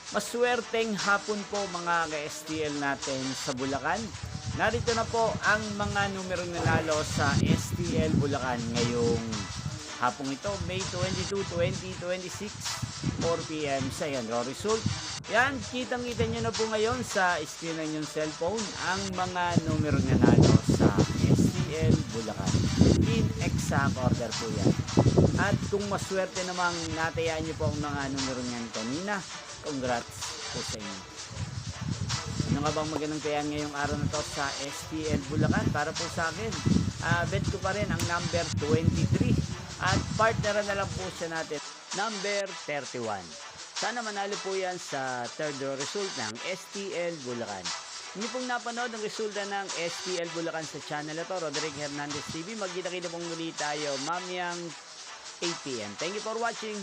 Maswerteng hapon po mga ka-STL natin sa Bulacan. Narito na po ang mga numerong nanalo sa STL Bulacan ngayong hapong ito, May 22, 2026, 4 p.m. sa Yanro Result. Yan, kitang-kita nyo na po ngayon sa screen ng inyong cellphone ang mga numerong nanalo sa STL Bulacan. In exact order po yan. At kung maswerte namang natayaan nyo po ang mga numerong yan kanina, congrats po sa inyo. Ano nga bang magandang tayan ngayong araw na to sa STL Bulacan? Para po sa akin, bet ko pa rin ang number 23 at partner na lang po siya natin, number 31. Sana manalo po yan sa third draw result ng STL Bulacan. Hindi pong napanood ang resulta ng STL Bulacan sa channel na to, Roderick Hernandez TV. Magkita-kita pong muli tayo mamayang 8 p.m. Thank you for watching.